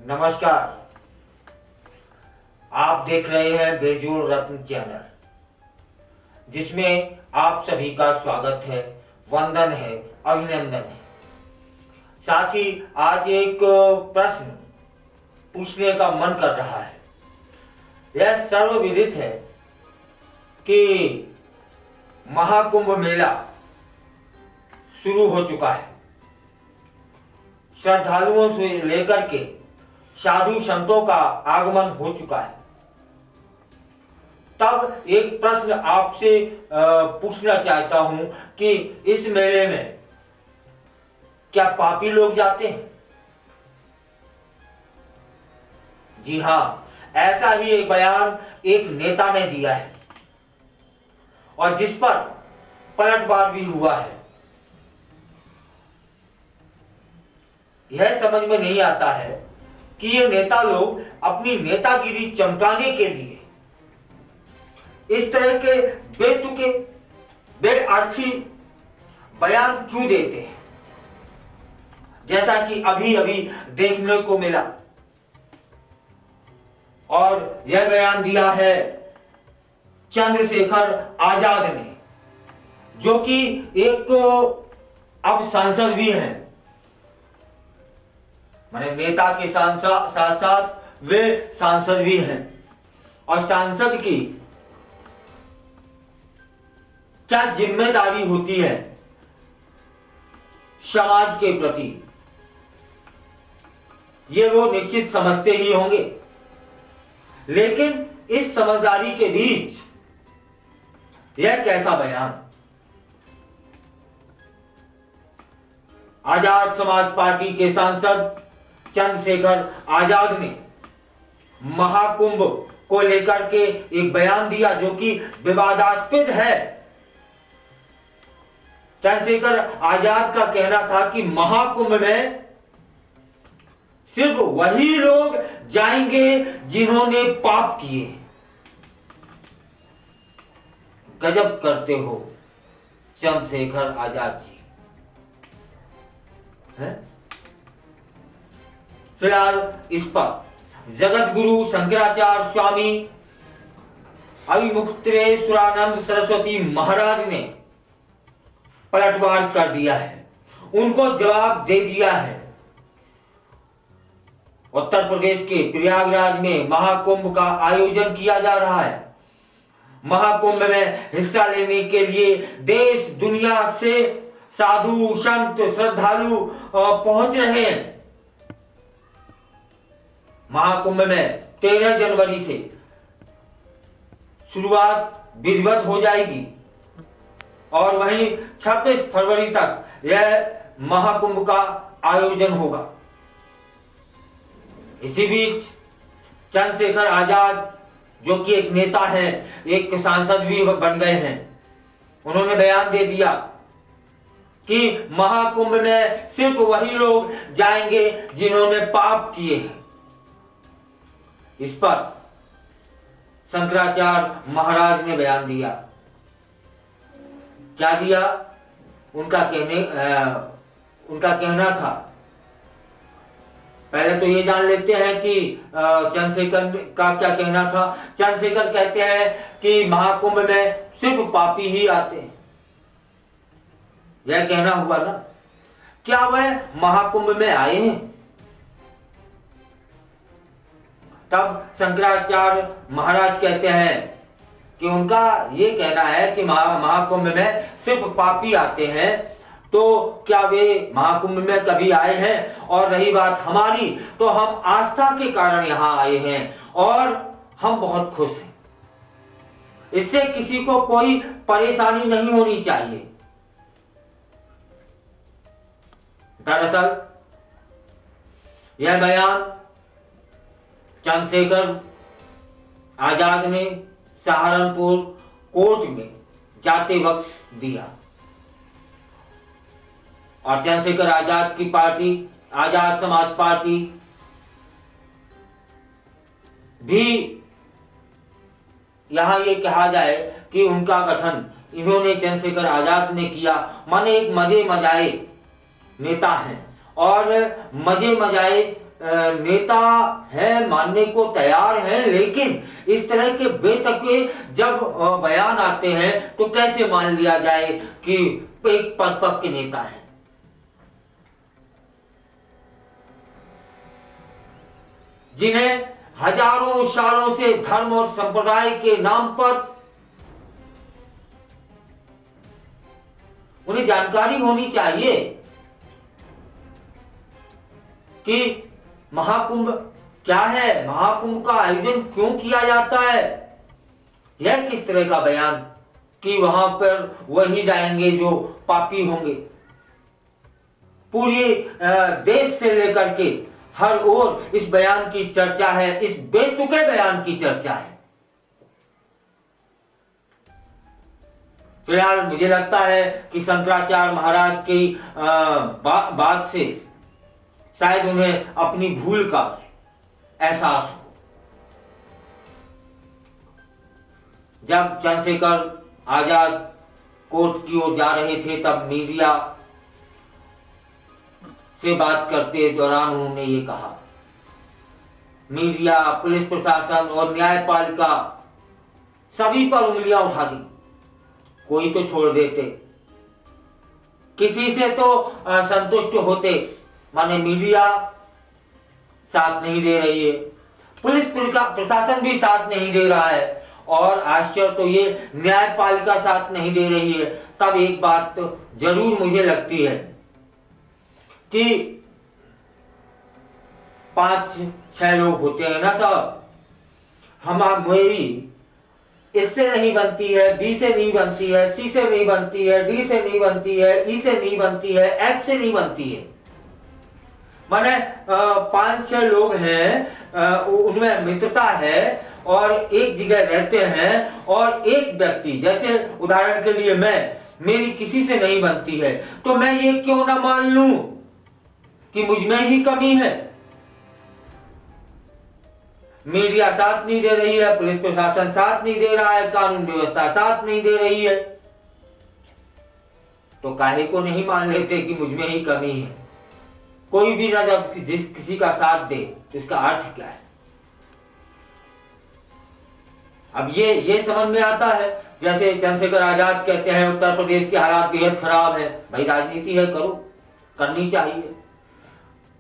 नमस्कार। आप देख रहे हैं बेजोड़ रत्न चैनल, जिसमें आप सभी का स्वागत है, वंदन है, अभिनंदन है। साथ ही आज एक प्रश्न पूछने का मन कर रहा है। यह सर्वविदित है कि महाकुंभ मेला शुरू हो चुका है। श्रद्धालुओं से लेकर के साधु संतों का आगमन हो चुका है। तब एक प्रश्न आपसे पूछना चाहता हूं कि इस मेले में क्या पापी लोग जाते हैं? जी हां, ऐसा ही एक बयान एक नेता ने दिया है और जिस पर पलटवार भी हुआ है। यह समझ में नहीं आता है कि ये नेता लोग अपनी नेतागिरी चमकाने के लिए इस तरह के बेतुके बेअर्थी बयान क्यों देते हैं, जैसा कि अभी अभी देखने को मिला। और यह बयान दिया है चंद्रशेखर आजाद ने, जो कि एक अब सांसद भी हैं। माने नेता के साथ साथ वे सांसद भी हैं। और सांसद की क्या जिम्मेदारी होती है समाज के प्रति, ये वो निश्चित समझते ही होंगे। लेकिन इस समझदारी के बीच यह कैसा बयान? आजाद समाज पार्टी के सांसद चंद्रशेखर आजाद ने महाकुंभ को लेकर के एक बयान दिया जो कि विवादास्पद है। चंद्रशेखर आजाद का कहना था कि महाकुंभ में सिर्फ वही लोग जाएंगे जिन्होंने पाप किए। गजब करते हो चंद्रशेखर आजाद जी, है? फिलहाल इस पर जगत गुरु शंकराचार्य स्वामी अविमुक्तेश्वरानंद सरस्वती महाराज ने पलटवार कर दिया है, उनको जवाब दे दिया है। उत्तर प्रदेश के प्रयागराज में महाकुंभ का आयोजन किया जा रहा है। महाकुंभ में हिस्सा लेने के लिए देश दुनिया से साधु संत श्रद्धालु पहुंच रहे हैं। महाकुंभ में 13 जनवरी से शुरुआत विधिवत हो जाएगी और वहीं 26 फरवरी तक यह महाकुंभ का आयोजन होगा। इसी बीच चंद्रशेखर आजाद, जो कि एक नेता है, एक सांसद भी बन गए हैं, उन्होंने बयान दे दिया कि महाकुंभ में सिर्फ वही लोग जाएंगे जिन्होंने पाप किए हैं। इस पर शंकराचार्य महाराज ने बयान दिया। क्या दिया? उनका कहना था, पहले तो ये जान लेते हैं कि चंद्रशेखर का क्या कहना था। चंद्रशेखर कहते हैं कि महाकुंभ में सिर्फ पापी ही आते हैं। यह कहना हुआ ना। क्या वह महाकुंभ में आए हैं? तब शंकराचार्य महाराज कहते हैं कि उनका ये कहना है कि महाकुंभ में सिर्फ पापी आते हैं। तो क्या वे महाकुंभ में कभी आए हैं? और रही बात हमारी, तो हम आस्था के कारण यहां आए हैं और हम बहुत खुश हैं। इससे किसी को कोई परेशानी नहीं होनी चाहिए। दरअसल यह बयान चंद्रशेखर आजाद ने सहारनपुर कोर्ट में जाते वक्त दिया और चंद्रशेखर आजाद की पार्टी, आजाद समाज पार्टी भी, यहां ये कहा जाए कि उनका गठन इन्होंने चंद्रशेखर आजाद ने किया। माने एक मजे मजाए नेता हैं और मजे मजाए नेता है, मानने को तैयार हैं, लेकिन इस तरह के बेतुके जब बयान आते हैं तो कैसे मान लिया जाए कि एक परिपक्व नेता है। जिन्हें हजारों सालों से धर्म और संप्रदाय के नाम पर उन्हें जानकारी होनी चाहिए कि महाकुंभ क्या है, महाकुंभ का आयोजन क्यों किया जाता है। यह किस तरह का बयान कि वहां पर वही जाएंगे जो पापी होंगे। पूरे देश से लेकर के हर ओर इस बयान की चर्चा है, इस बेतुके बयान की चर्चा है। फिलहाल मुझे लगता है कि शंकराचार्य महाराज की बात से शायद उन्हें अपनी भूल का एहसास हो। जब चंद्रशेखर आजाद कोर्ट की ओर जा रहे थे तब मीडिया से बात करते दौरान उन्होंने ये कहा, मीडिया, पुलिस प्रशासन और न्यायपालिका सभी पर उंगलियां उठा दी, कोई तो छोड़ देते, किसी से तो संतुष्ट होते। माने मीडिया साथ नहीं दे रही है, पुलिस प्रशासन भी साथ नहीं दे रहा है, और आश्चर्य तो ये न्यायपालिका साथ नहीं दे रही है। तब एक बात तो जरूर मुझे लगती है कि 5-6 लोग होते हैं ना साहब, मेरी इससे नहीं बनती है, बी से नहीं बनती है, सी से नहीं बनती है, डी से नहीं बनती है, ई से नहीं बनती है, एफ से नहीं बनती है। माने 5-6 लोग हैं, उनमें मित्रता है और एक जगह रहते हैं, और एक व्यक्ति, जैसे उदाहरण के लिए मेरी किसी से नहीं बनती है, तो मैं ये क्यों ना मान लूं कि मुझ में ही कमी है। मीडिया साथ नहीं दे रही है, पुलिस प्रशासन साथ नहीं दे रहा है, कानून व्यवस्था साथ नहीं दे रही है, तो काहे को नहीं मान लेते कि मुझ में ही कमी है। कोई भी ना जब किसी का साथ दे तो इसका अर्थ क्या है। अब ये समझ में आता है, जैसे चंद्रशेखर आजाद कहते हैं उत्तर प्रदेश के हालात बेहद खराब है। भाई राजनीति है, करो, करनी चाहिए,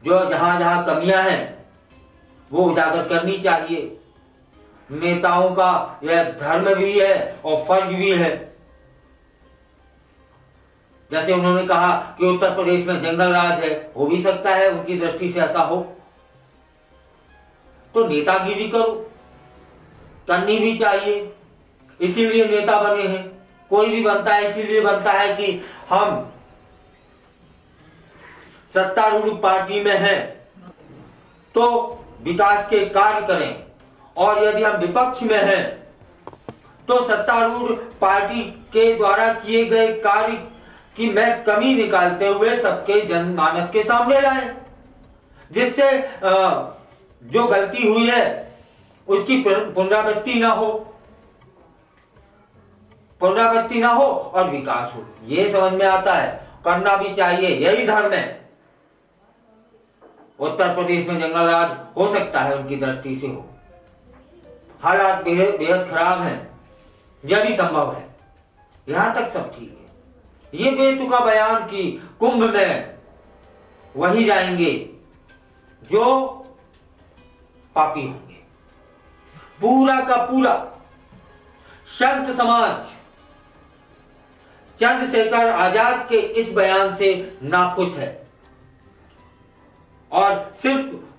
जो जहां जहां कमियां हैं वो उजागर करनी चाहिए। नेताओं का यह धर्म भी है और फर्ज भी है। जैसे उन्होंने कहा कि उत्तर प्रदेश में जंगल राज है, हो भी सकता है उनकी दृष्टि से ऐसा हो, तो नेतागिरी करो, करनी भी चाहिए, इसीलिए नेता बने हैं। कोई भी बनता है इसीलिए बनता है कि हम सत्तारूढ़ पार्टी में हैं तो विकास के कार्य करें, और यदि हम विपक्ष में हैं तो सत्तारूढ़ पार्टी के द्वारा किए गए कार्य की मैं कमी निकालते हुए सबके जनमानस के सामने लाएं, जिससे जो गलती हुई है उसकी पुनरावृत्ति ना हो और विकास हो। ये समझ में आता है, करना भी चाहिए, यही धर्म है। उत्तर प्रदेश में जंगल राज हो सकता है, उनकी दृष्टि से हो, हालात बेहद खराब हैं, यह भी संभव है, यहां तक सब ठीक है। ये बेतुका बयान कि कुंभ में वही जाएंगे जो पापी होंगे, पूरा का पूरा संत समाज चंद्रशेखर आजाद के इस बयान से नाखुश है, और सिर्फ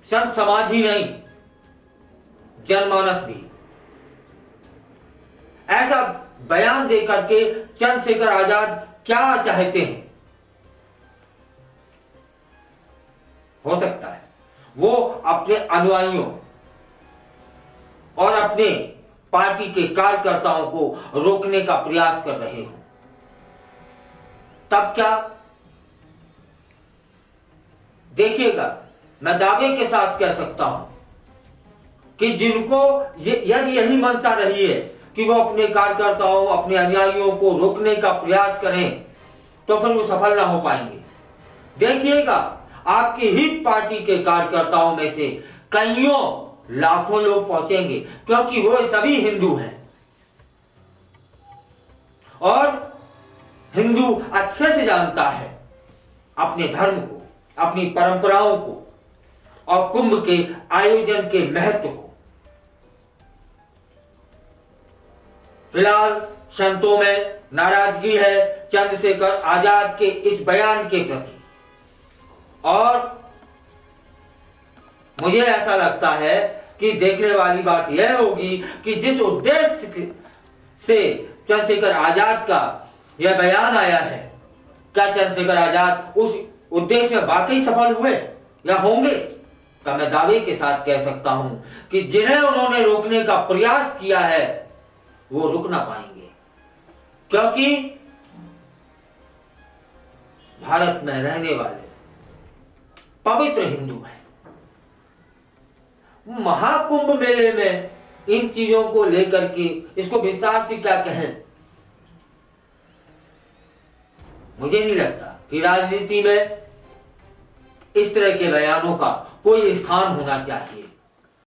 संत समाज ही नहीं, जनमानस भी। ऐसा बयान देकर के चंद्रशेखर आजाद क्या चाहते हैं? हो सकता है वो अपने अनुयायियों और अपने पार्टी के कार्यकर्ताओं को रोकने का प्रयास कर रहे हो। तब क्या देखिएगा, मैं दावे के साथ कह सकता हूं कि जिनको यदि यही मंशा रही है कि वो अपने कार्यकर्ताओं, अपने अनुयायियों को रोकने का प्रयास करें, तो फिर वो सफल ना हो पाएंगे। देखिएगा, आपकी हित पार्टी के कार्यकर्ताओं में से कईयों लाखों लोग पहुंचेंगे, क्योंकि वो सभी हिंदू हैं और हिंदू अच्छे से जानता है अपने धर्म को, अपनी परंपराओं को और कुंभ के आयोजन के महत्व को। फिलहाल संतों में नाराजगी है चंद्रशेखर आजाद के इस बयान के प्रति, और मुझे ऐसा लगता है कि देखने वाली बात यह होगी कि जिस उद्देश्य से चंद्रशेखर आजाद का यह बयान आया है, क्या चंद्रशेखर आजाद उस उद्देश्य में वाकई सफल हुए या होंगे? तो मैं दावे के साथ कह सकता हूं कि जिन्हें उन्होंने रोकने का प्रयास किया है वो रुक ना पाएंगे, क्योंकि भारत में रहने वाले पवित्र हिंदू हैं। महाकुंभ मेले में इन चीजों को लेकर के इसको विस्तार से क्या कहें, मुझे नहीं लगता कि राजनीति में इस तरह के बयानों का कोई स्थान होना चाहिए।